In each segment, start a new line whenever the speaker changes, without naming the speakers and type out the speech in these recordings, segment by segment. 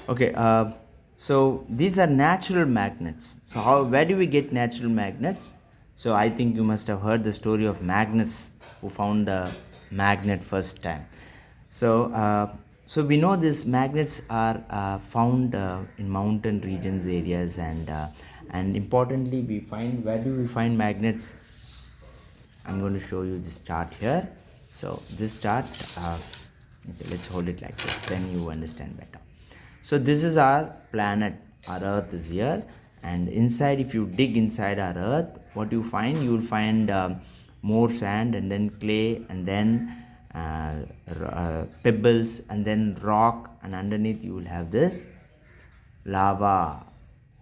Okay, so these are natural magnets. So where do we get natural magnets? So I think you must have heard the story of Magnus, who found a magnet first time. So we know these magnets are found in mountain regions areas, and importantly, we find, where do we find magnets? I'm going to show you this chart here. So this chart, okay, let's hold it like this, then you understand better. So this is our planet. Our Earth is here, and inside, if you dig inside our Earth, what you find? You will find more sand, and then clay, and then pebbles, and then rock, and underneath you will have this lava.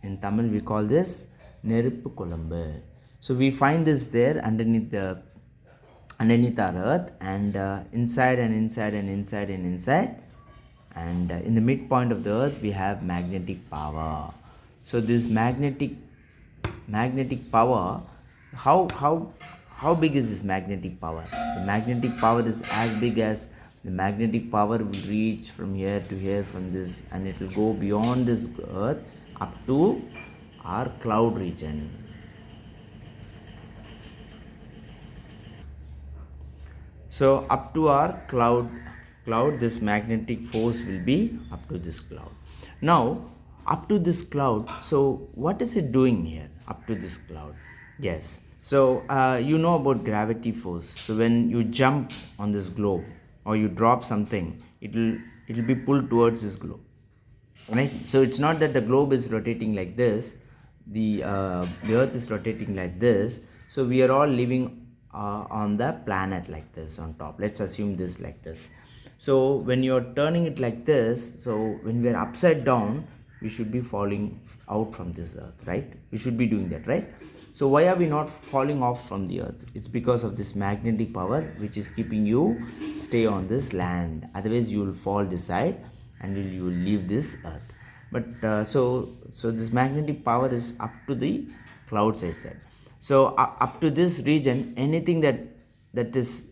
In Tamil, we call this Neruppu Kolambu. So we find this there underneath our earth, and inside and inside and inside and inside, and in the midpoint of the earth we have magnetic power. So this magnetic power, how big is this magnetic power? The magnetic power is as big as the magnetic power will reach from here to here, from this, and it will go beyond this earth up to our cloud region. So up to our cloud, this magnetic force will be up to this cloud. Now, up to this cloud, so what is it doing here up to this cloud? Yes. So you know about gravity force. So when you jump on this globe or you drop something, it'll be pulled towards this globe, right? So it's not that the globe is rotating like this, the earth is rotating like this. So we are all living on the planet like this on top. Let's assume this like this. So when you're turning it like this, so when we are upside down, we should be falling out from this earth, right? We should be doing that, right? So why are we not falling off from the earth? It's because of this magnetic power which is keeping you stay on this land. Otherwise you will fall this side and you will leave this earth. But so this magnetic power is up to the clouds, I said. So up to this region, anything that is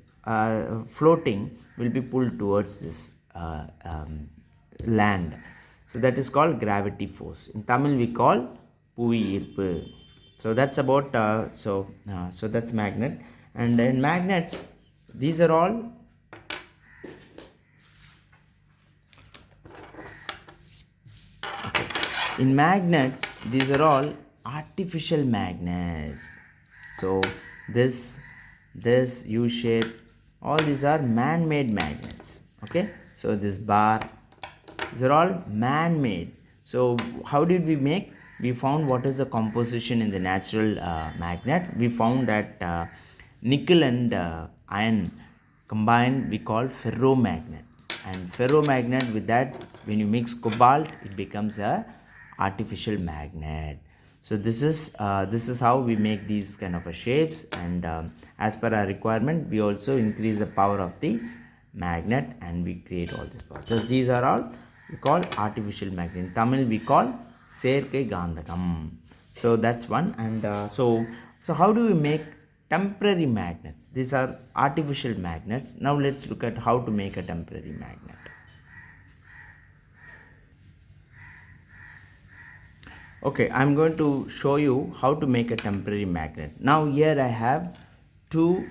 floating will be pulled towards this land. So that is called gravity force. In Tamil we call puvi irpu. So that's about so that's magnet. And in magnets, these are all in magnet, these are all artificial magnets. So this U shape, all these are man-made magnets. Okay, so this bar, these are all man-made. So how did we make? We found what is the composition in the natural magnet. We found that nickel and iron combined we call ferromagnet, and ferromagnet, with that, when you mix cobalt, it becomes a artificial magnet. So this is how we make these kind of shapes, and as per our requirement, we also increase the power of the magnet and we create all this power. So these are all we call artificial magnet. In Tamil we call சேர்க்கை காந்தகம். So that's one. And so how do we make temporary magnets? These are artificial magnets. Now let's look at how to make a temporary magnet. Okay, I'm going to show you how to make a temporary magnet. Now here I have two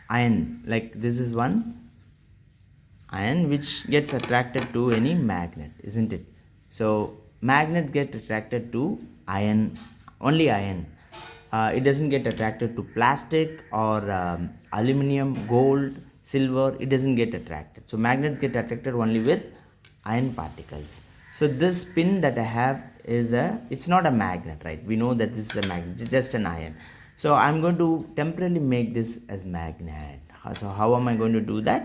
iron, like this is one iron which gets attracted to any magnet, isn't it? So magnet get attracted to iron, only iron. It doesn't get attracted to plastic or aluminum, gold, silver. It doesn't get attracted. So magnets get attracted only with iron particles. So this pin that I have is it's not a magnet, right? We know that this is a magnet, it's just an iron. So I'm going to temporarily make this as magnet. So how am I going to do that?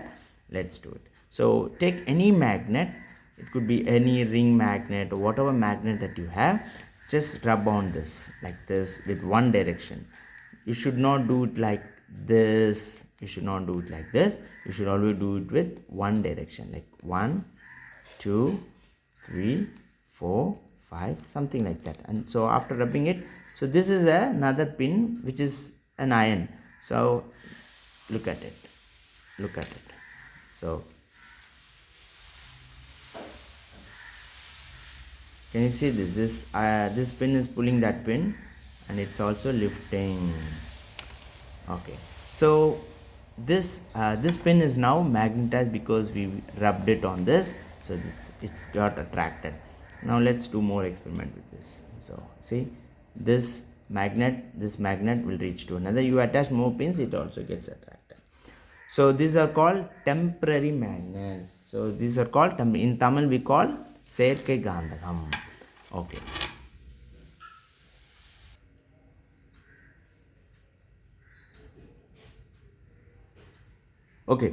Let's do it. So take any magnet, it could be any ring magnet or whatever magnet that you have, just rub on this like this with one direction. You should not do it like this, you should not do it like this, you should always do it with one direction, like 1 2 3 4 5, something like that. And so after rubbing it, so this is another pin which is an iron. So look at it, look at it. So Can you see this? This pin is pulling that pin, and it's also lifting. Okay, so this pin is now magnetized because we rubbed it on this, so it's got attracted. Now let's do more experiment with this. So see, this magnet will reach to another. You attach more pins, it also gets attracted. So these are called temporary magnets. So these are called in Tamil we call சேர்க்கை காந்தகம். Okay. Okay,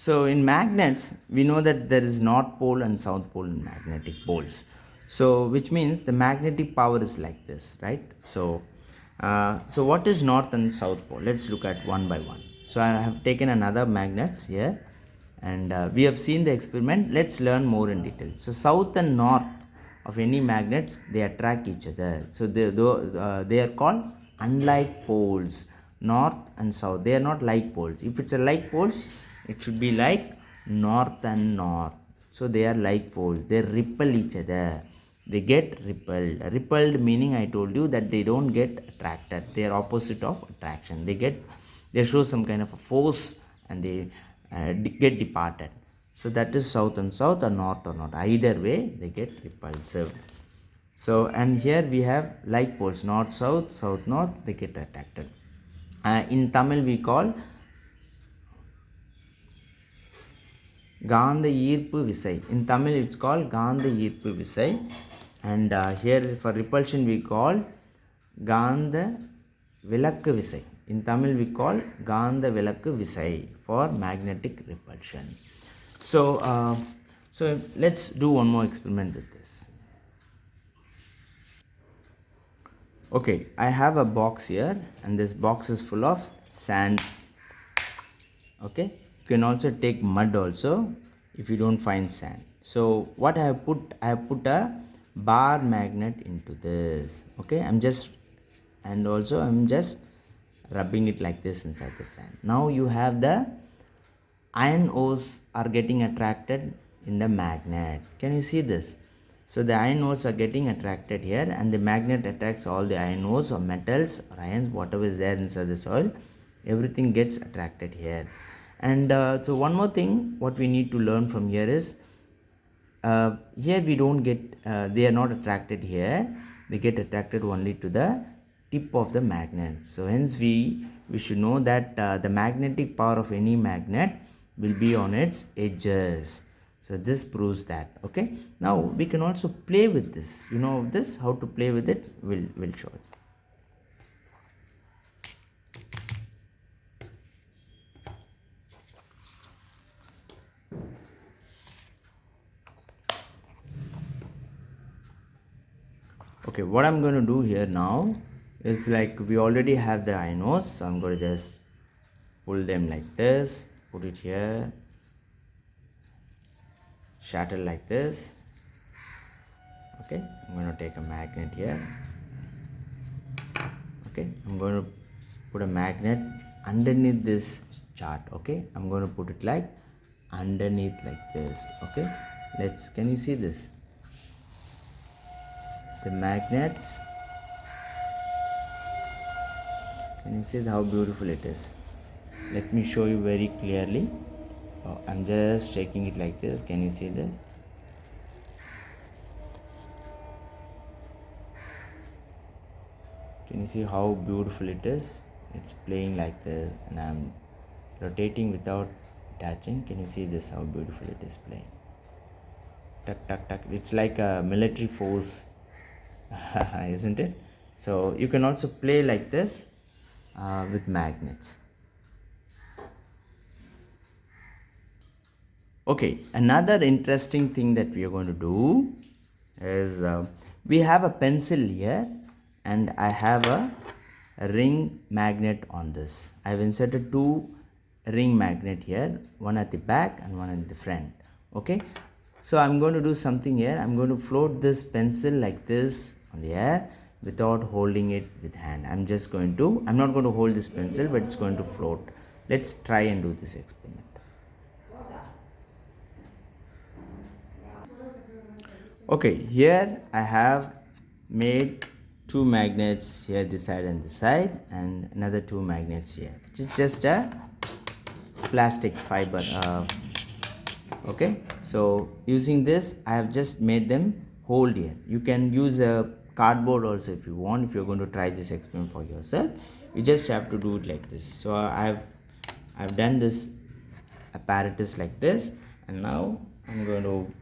so in magnets we know that there is north pole and south pole in magnetic poles, so which means the magnetic power is like this, right? So what is north and south pole? Let's look at one by one. So I have taken another magnets here, and we have seen the experiment. Let's learn more in detail. So south and north of any magnets, they attract each other, so they are called unlike poles. North and south, they are not like poles. If it's a like poles, it should be like north and north. So they are like poles, they repel each other, they get repelled meaning I told you that they don't get attracted, they are opposite of attraction. They show some kind of a force, and they get departed. So that is south and south, or north or not, either way they get repulsive. So and here we have like poles, north south, south north, they get attracted. In Tamil we call காந்த ஈர்ப்பு விசை. In Tamil it's called காந்த ஈர்ப்பு விசை, and here for repulsion we call காந்த விலக்கு விசை. In Tamil we call காந்த விலக்கு விசை for magnetic repulsion. So let's do one more experiment with this. Okay, I have a box here, and this box is full of sand. Okay, you can also take mud also if you don't find sand. So what I have put a bar magnet into this. Okay, I'm just rubbing it like this inside the sand. Now you have the iron ores are getting attracted in the magnet. Can you see this? So the iron ores are getting attracted here, and the magnet attracts all the iron ores or metals or ions, whatever is there inside the soil, everything gets attracted here. And so one more thing what we need to learn from here is, here we don't get they are not attracted here, they get attracted only to the tip of the magnet. So hence we should know that the magnetic power of any magnet will be on its edges. So this proves that. Okay, now we can also play with this. You know this, how to play with it, we'll show it. Okay, what I'm going to do here now is, like, we already have the iron ores, so I'm going to just pull them like this, put it here, shatter like this. Okay, I'm going to take a magnet here. Okay, I'm going to put a magnet underneath this chart. Okay, I'm going to put it like underneath like this. Okay, can you see this? The magnets, can you see how beautiful it is? Let me show you very clearly. So I'm just shaking it like this. Can you see this? Can you see how beautiful it is? It's playing like this, and I'm rotating without touching. Can you see this, how beautiful it is playing? Tuck tuck tuck. It's like a military force, isn't it? So you can also play like this with magnets. Okay, another interesting thing that we are going to do is, we have a pencil here, and I have a ring magnet on this. I have inserted two ring magnet here, one at the back and one at the front. Okay, so I'm going to do something here. I'm going to float this pencil like this on the air without holding it with hand. I'm not going to hold this pencil, but it's going to float. Let's try and do this experiment. Okay, here I have made two magnets here, this side and this side, and another two magnets here. Just a plastic fiber. Okay, so using this I have just made them hold here. You can use a cardboard also if you want, if you're going to try this experiment for yourself. You just have to do it like this. So I've done this apparatus like this, and now I'm going to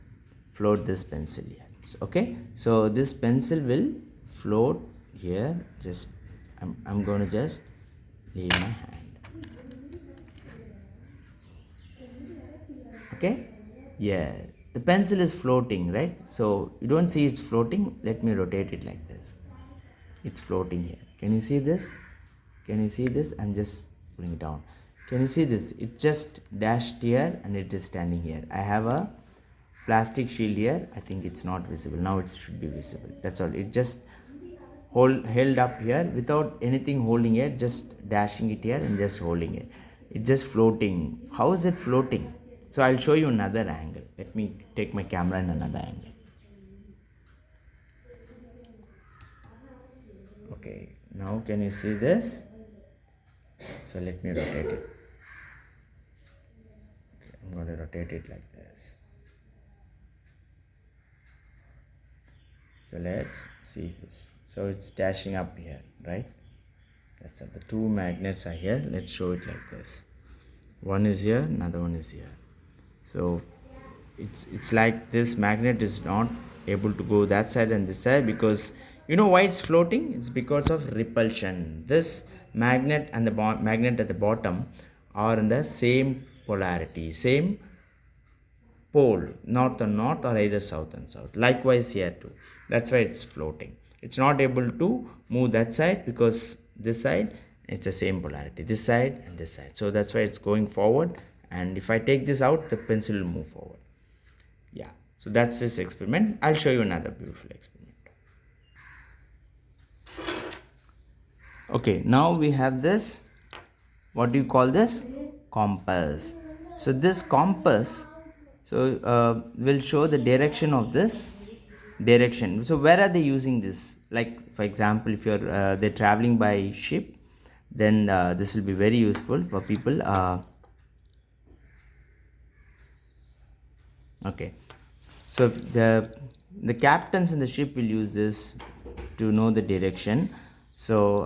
float this pencil here. So, okay, so this pencil will float here. Just I'm going to just leave my hand. Okay, yeah, the pencil is floating, right? So you don't see it's floating. Let me rotate it like this. It's floating here. Can you see this? Can you see this? I'm just putting it down. Can you see this? It's just dashed here and it is standing here. I have a plastic shield here. I think it's not visible. Now it should be visible. That's all. It just held up here without anything holding it, just dashing it here and just holding it. It's just floating. How is it floating? So I'll show you another angle. Let me take my camera in another angle. Okay, now can you see this? So let me rotate it. Okay, I'm going to rotate it like this. So let's see this. So it's dashing up here, right? That's it. The two magnets are here. Let's show it like this. One is here, another one is here. So it's like this magnet is not able to go that side and this side, because you know why it's floating? It's because of repulsion. This magnet and the magnet at the bottom are in the same polarity, same pole, north and north or either south and south. Likewise here too. That's why it's floating. It's not able to move that side because this side it's the same polarity, this side and this side. So that's why it's going forward, and if I take this out, the pencil will move forward. Yeah, so that's this experiment. I'll show you another beautiful experiment. Okay, now we have this, what do you call this? Compass. So this compass, so will show the direction of this direction. So where are they using this? Like for example, if you're they're traveling by ship, then this will be very useful for people. Okay, so if the captains in the ship will use this to know the direction. So